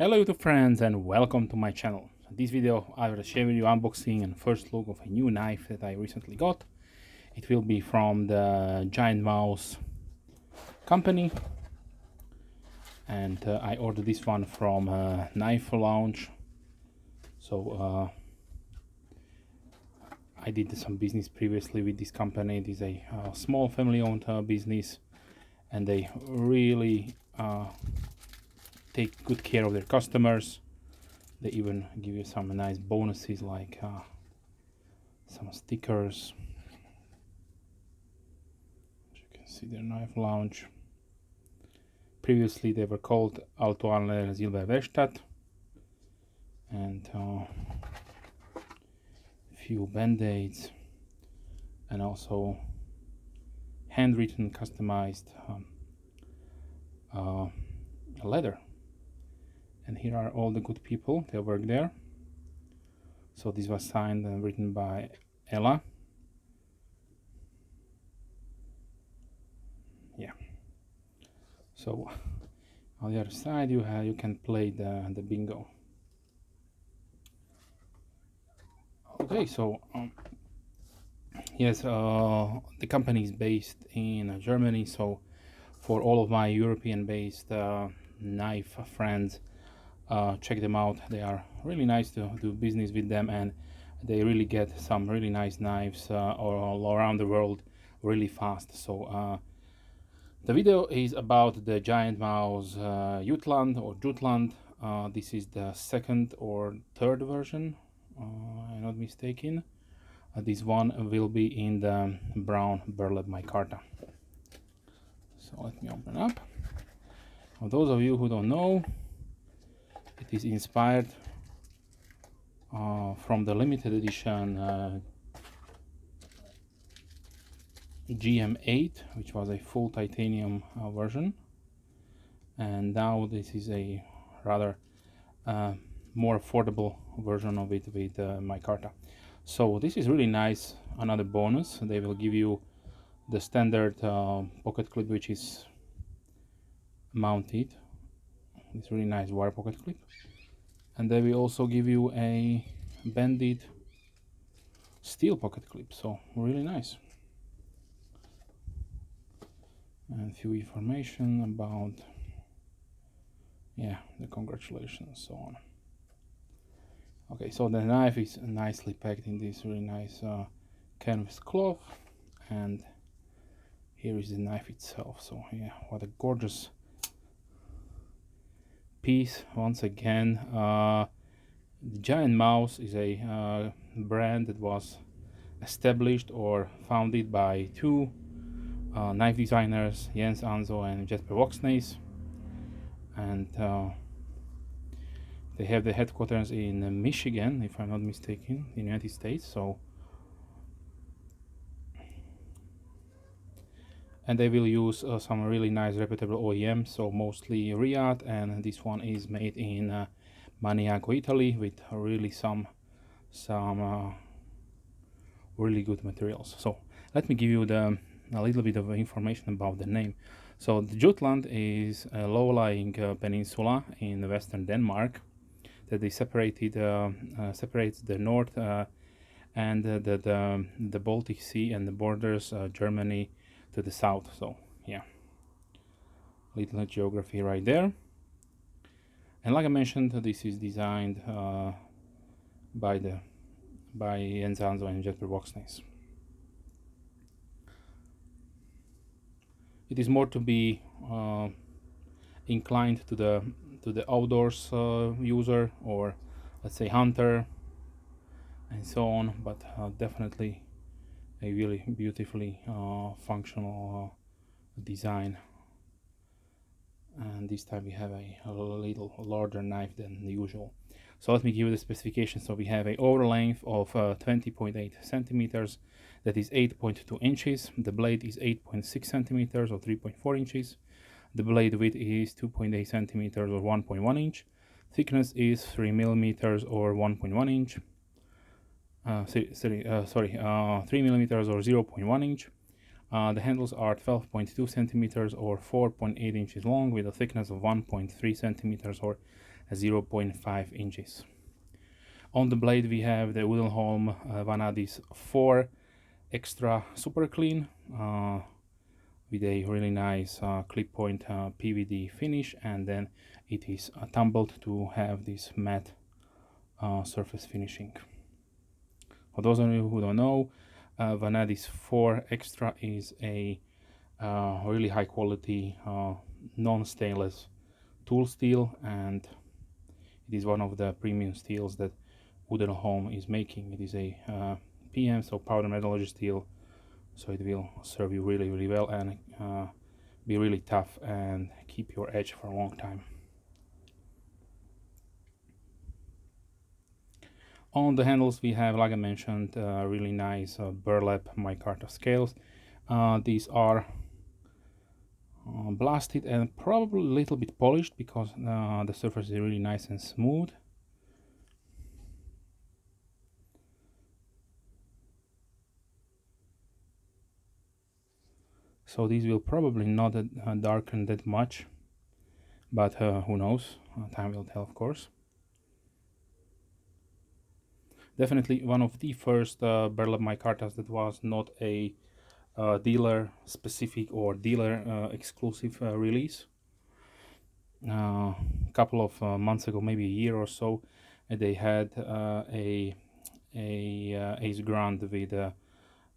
Hello YouTube friends and welcome to my channel. In this video I will share with you unboxing and first look of a new knife that I recently got. It will be from the GiantMouse company, and I ordered this one from Knife Lounge. So I did some business previously with this company. It is a small family-owned business, and they really take good care of their customers. They even give you some nice bonuses like some stickers. As you can see, their Knife Lounge. Previously they were called Altoanler Silberwerkstatt, and few band-aids, and also handwritten customized leather. And here are all the good people that work there. So this was signed and written by Ella. Yeah. So on the other side you can play the bingo. Okay, so yes, the company is based in Germany. So for all of my European-based knife friends, check them out. They are really nice to do business with them, and they really get some really nice knives all around the world really fast. So the video is about the GiantMouse Jutland or Jutland. This is the second or third version, I'm not mistaken. This one will be in the brown Burlap Micarta. So let me open up. For those of you who don't know, it is inspired from the limited edition GM8, which was a full titanium version, and now this is a rather more affordable version of it with micarta. So this is really nice. Another bonus, they will give you the standard pocket clip, which is mounted. It's really nice wire pocket clip, and they will also give you a bended steel pocket clip, so really nice. And few information about the congratulations, so on. Okay, so the knife is nicely packed in this really nice canvas cloth, and here is the knife itself. So yeah, what a gorgeous piece. Once again, the GiantMouse is a brand that was established or founded by two knife designers, Jens Anso and Jesper Voxnaes, and they have the headquarters in Michigan, if I'm not mistaken, in the United States. So, and they will use some really nice reputable OEMs, so mostly Riyadh, and this one is made in Maniago, Italy, with really some really good materials. So let me give you a little bit of information about the name. So the Jutland is a low-lying peninsula in western Denmark that they separates the north and the Baltic Sea and the borders Germany to the south. So yeah, little geography right there. And like I mentioned, this is designed by Jens Anso and Jesper Voxnaes. It is more to be inclined to the outdoors user, or let's say hunter and so on, but definitely a really beautifully functional design. And this time we have a little larger knife than the usual. So let me give you the specifications. So we have a over length of 20.8 centimeters, that is 8.2 inches. The blade is 8.6 centimeters or 3.4 inches. The blade width is 2.8 centimeters or 1.1 inch. Thickness is 3 millimeters or 1.1 inch. 3 millimeters or 0.1 inch. The handles are 12.2 centimeters or 4.8 inches long, with a thickness of 1.3 centimeters or 0.5 inches. On the blade we have the Uddeholm Vanadis 4 Extra Super Clean with a really nice clip point PVD finish, and then it is tumbled to have this matte surface finishing. For those of you who don't know, Vanadis 4 Extra is a really high quality non-stainless tool steel, and it is one of the premium steels that Uddeholm is making. It is a PM, so powder metallurgy steel, so it will serve you really well and be really tough and keep your edge for a long time. On the handles we have, like I mentioned, really nice Burlap Micarta scales. These are blasted and probably a little bit polished because the surface is really nice and smooth. So these will probably not darken that much, but who knows, time will tell, of course. Definitely one of the first Burlap Micartas that was not a dealer specific or dealer exclusive release. A couple of months ago, maybe a year or so, they had a Ace Grand with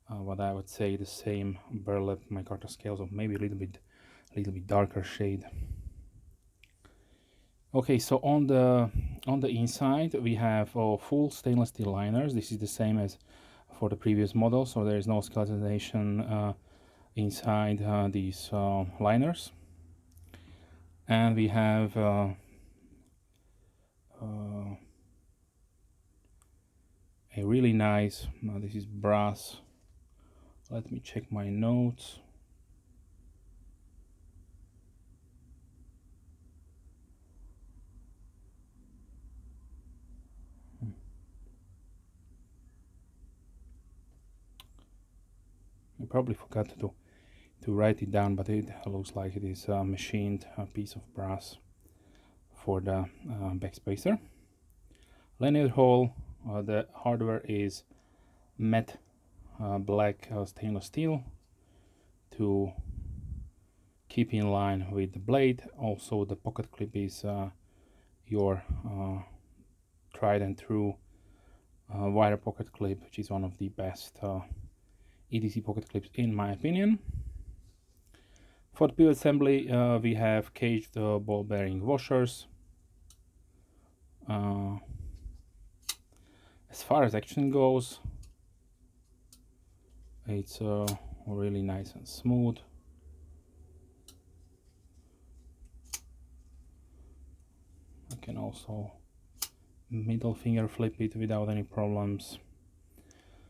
what I would say the same Burlap Micarta scales, or maybe a little bit darker shade. Okay, so on the inside we have full stainless steel liners. This is the same as for the previous model, so there is no skeletonization inside these liners. And we have a really nice, this is brass. Let me check my notes. I probably forgot to write it down, but it looks like it is a machined piece of brass for the Backspacer. Lanyard hole, the hardware is matte black stainless steel to keep in line with the blade. Also the pocket clip is your tried and true wire pocket clip, which is one of the best EDC pocket clips in my opinion. For the pivot assembly we have caged ball bearing washers. As far as action goes, it's really nice and smooth. I can also middle finger flip it without any problems.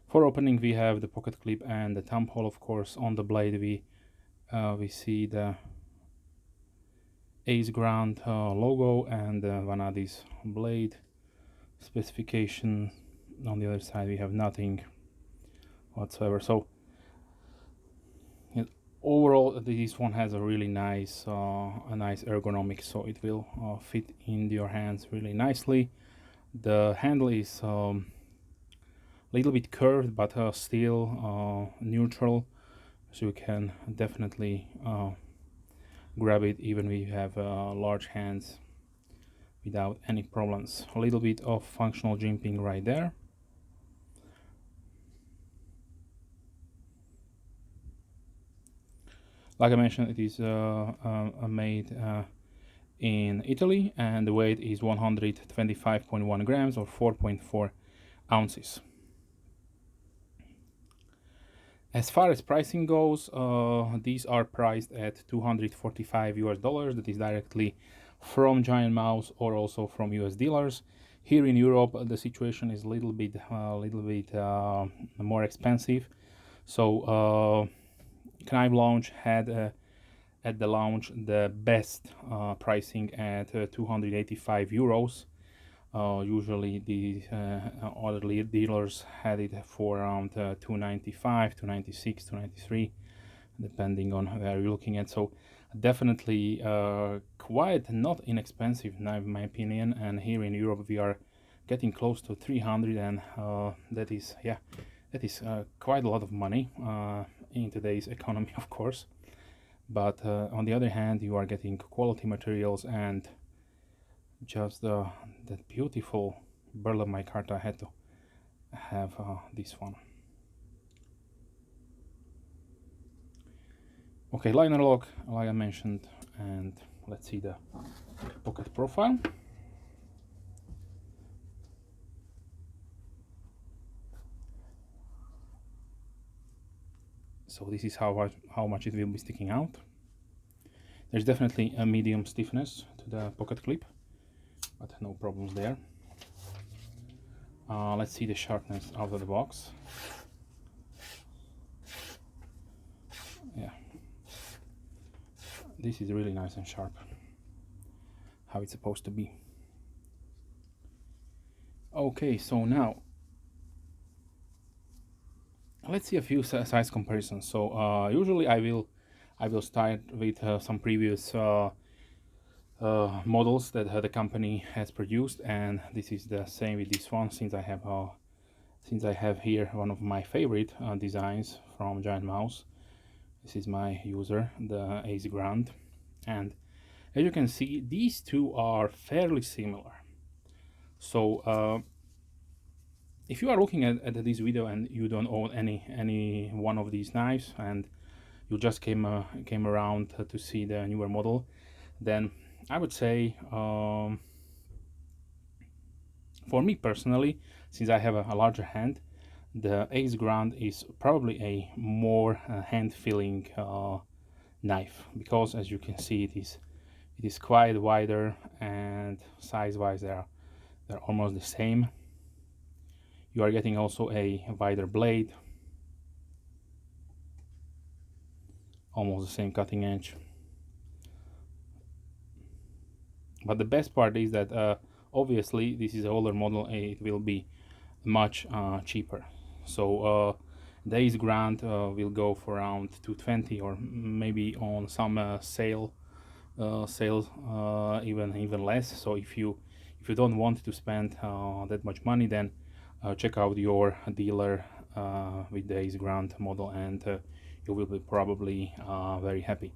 For opening we have the pocket clip and the thumb hole, of course. On the blade we see the Ace Grand logo and the Vanadis blade specification. On the other side we have nothing whatsoever. So overall this one has a really nice ergonomics, so it will fit in your hands really nicely. The handle is a little bit curved, but still neutral, so you can definitely grab it even if you have large hands without any problems. A little bit of functional jimping right there. Like I mentioned, it is made in Italy, and the weight is 125.1 grams or 4.4 ounces. As far as pricing goes, these are priced at $245 US. That is directly from GiantMouse or also from US dealers. Here in Europe, the situation is a little bit more expensive. So Knife Launch had at the launch the best pricing at 285 euros. Usually the other dealers had it for around 295, 296, 293, depending on where you're looking at. So Definitely quite not inexpensive knife in my opinion, and here in Europe we are getting close to 300, and that is, yeah, that is quite a lot of money in today's economy, of course. But on the other hand, you are getting quality materials and just that beautiful Burlap Micarta. I had to have this one. Okay, liner lock, like I mentioned, and let's see the pocket profile. So this is how much it will be sticking out. There's definitely a medium stiffness to the pocket clip, but no problems there. Let's see the sharpness out of the box. Yeah, this is really nice and sharp, how it's supposed to be. Okay, so now let's see a few size comparisons. So usually I will start with some previous models that the company has produced, and this is the same with this one, since I have here one of my favorite designs from GiantMouse. This is my user, the Ace Grand, and as you can see, these two are fairly similar. So if you are looking at this video and you don't own any one of these knives, and you just came around to see the newer model, then I would say, for me personally, since I have a larger hand, the Ace Grand is probably a more hand-feeling knife, because as you can see, it is quite wider, and size-wise they're almost the same. You are getting also a wider blade, almost the same cutting edge. But the best part is that obviously this is an older model, it will be much cheaper. So the Ace Grand will go for around 220, or maybe on some sales even less. So if you don't want to spend that much money, then check out your dealer with the Ace Grand model, and you will be probably very happy.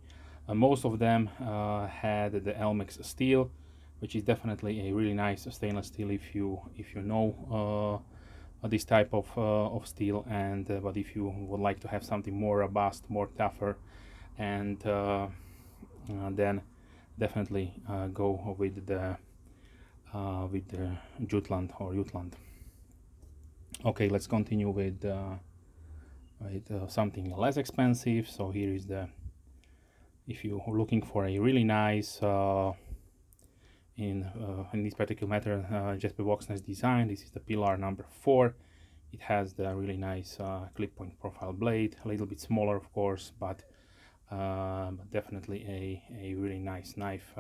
Most of them had the Elmex steel, which is definitely a really nice stainless steel if you know this type of steel. And but if you would like to have something more robust, more tougher, and then definitely go with the Jutland or Jutland. Okay, let's continue with something less expensive. So here is if you're looking for a really nice in this particular matter, Jesper Voxnaes design, this is the pillar number 4. It has the really nice clip point profile blade, a little bit smaller of course, but definitely a really nice knife,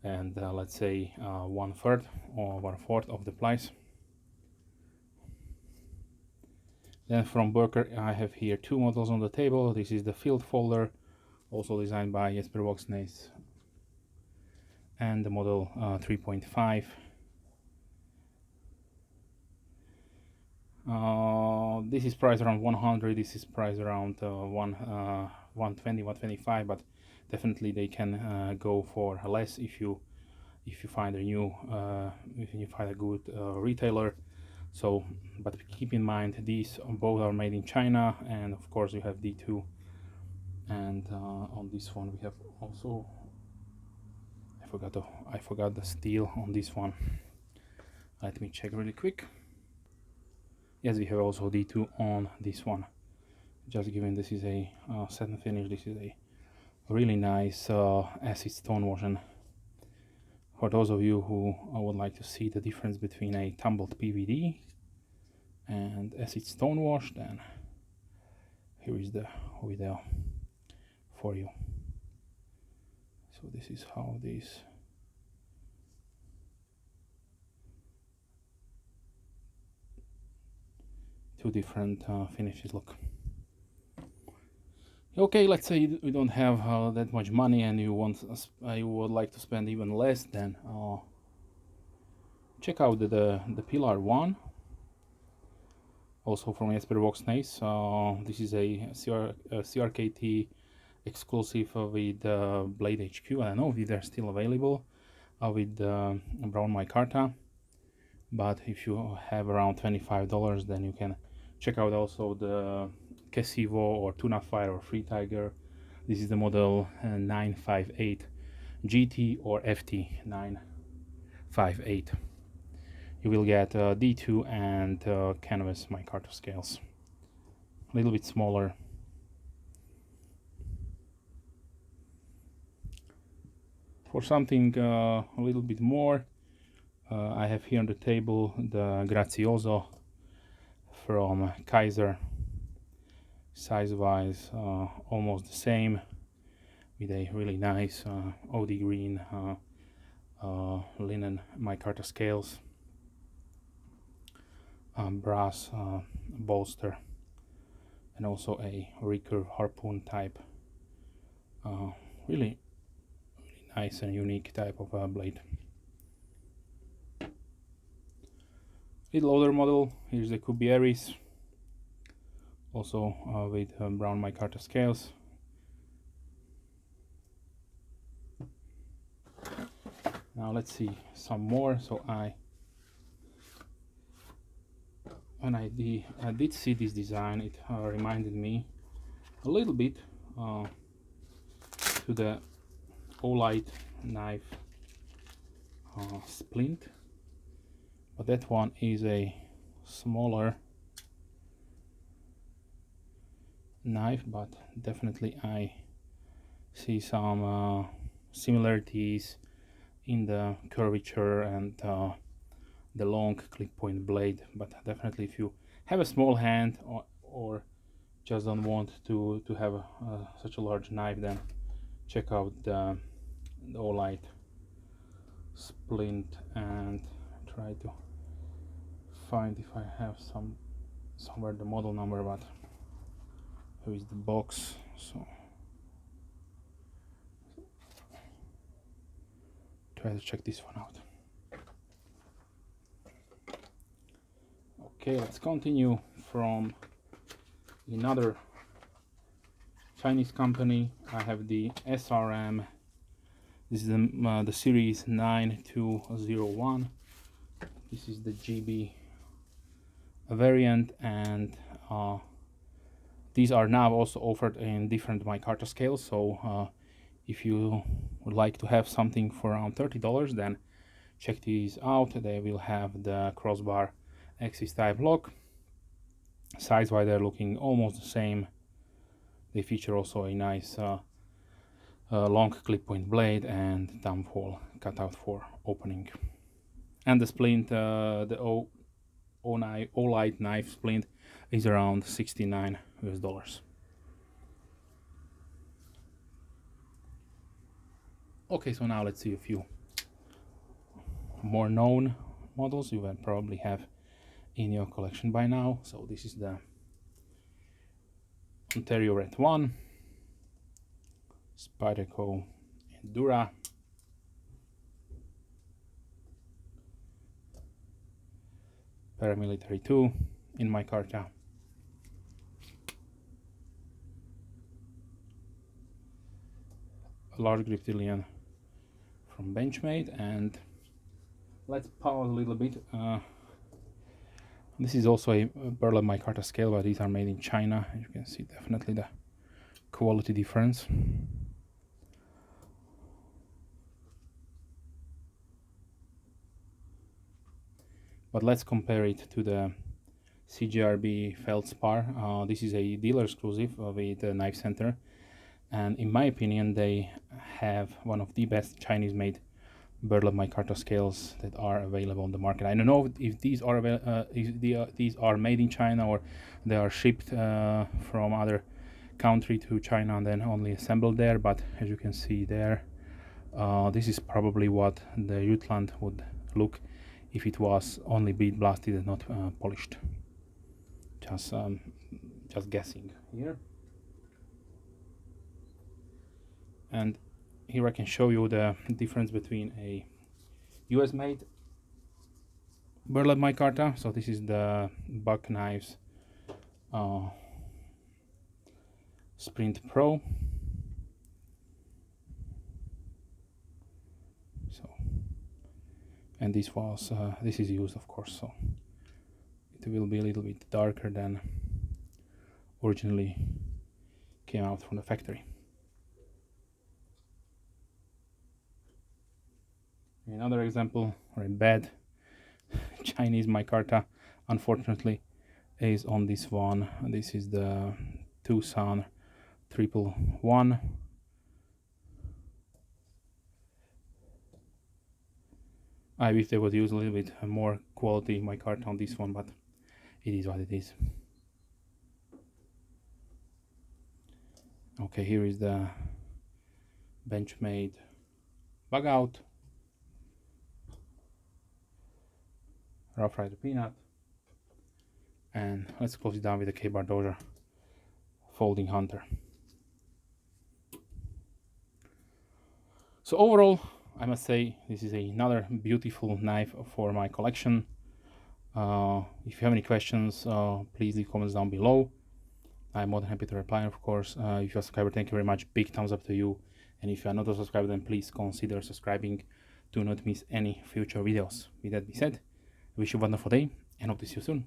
and let's say 1/3 or 1/4 of the price. Then from Burker, I have here two models on the table. This is the field folder, also designed by Jesper Voxnaes, and the model 3.5. This is priced around 100. This is priced around 120, 125, but definitely they can go for less if you find a new if you find a good retailer. So, but keep in mind these both are made in China, and of course you have D2. And on this one we have also, I forgot the steel on this one. Let me check really quick. Yes, we have also D2 on this one. Just given this is a satin finish, this is a really nice acid stone wash. And for those of you who would like to see the difference between a tumbled PVD and acid stone wash, then here is the video for you. So this is how these two different finishes look. Okay, let's say we don't have that much money and you would like to spend even less, then check out the Pillar 1, also from Jesper Voxnaes. This is a CRKT exclusive with Blade HQ. I don't know if they're still available with Brown Micarta, but if you have around $25, then you can check out also the Kesivo or Tuna Fire or Free Tiger. This is the model 958 GT or FT 958. You will get D2 and canvas micarta scales, a little bit smaller. For something a little bit more, I have here on the table the Grazioso from Kaiser. Size-wise, almost the same, with a really nice OD green linen micarta scales, brass bolster, and also a recurve harpoon type. Really nice and unique type of blade. Little older model, here's the Cubieris, also with brown micarta scales. Now let's see some more. So when I did see this design, it reminded me a little bit to the Olight knife splint, but that one is a smaller knife, but definitely I see some similarities in the curvature and the long clip point blade. But definitely if you have a small hand or just don't want to have such a large knife, then check out the Olight splint, and try to find if I have somewhere the model number, but here is the box. So try to check this one out. Okay, let's continue from another Chinese company. I have the SRM. This is the series 9201. This is the GB variant, and these are now also offered in different micarta scales. So if you would like to have something for around $30, then check these out. They will have the crossbar axis type lock. Size-wise, they're looking almost the same. They feature also a nice long clip point blade and thumb hole cutout for opening. And the splint, the Olight knife splint, is around $69 US. Okay, so now let's see a few more known models you will probably have in your collection by now. So this is the Ontario Red 1, Spyderco Endura, Paramilitary 2 in micarta, a large Griptilian from Benchmade, and let's pause a little bit. This is also a Burlap Micarta scale, but these are made in China. You can see definitely the quality difference. But let's compare it to the CGRB Feldspar. This is a dealer exclusive with the Knife Center, and in my opinion, they have one of the best Chinese-made Burlap Micarta scales that are available on the market. I don't know if these are these are made in China or they are shipped from other country to China and then only assembled there, but as you can see there, this is probably what the Jutland would look if it was only bead blasted and not polished. Just guessing here. And here I can show you the difference between a US made Burlap Micarta. So this is the Voxnaes Sprint Pro. So, and this was this is used, of course, so it will be a little bit darker than originally came out from the factory. Another example, or a bad Chinese micarta, unfortunately, is on this one. This is the Tucson 111. I wish they would use a little bit more quality micarta on this one, but it is what it is. Okay, here is the bench-made bug out, rough rider peanut, and let's close it down with the K-bar dozer folding hunter. So overall, I must say this is another beautiful knife for my collection. If you have any questions, please leave comments down below. I'm more than happy to reply, of course. If you're a subscriber, thank you very much. Big thumbs up to you. And if you are not a subscriber, then please consider subscribing to not miss any future videos. With that being said, I wish you a wonderful day and hope to see you soon.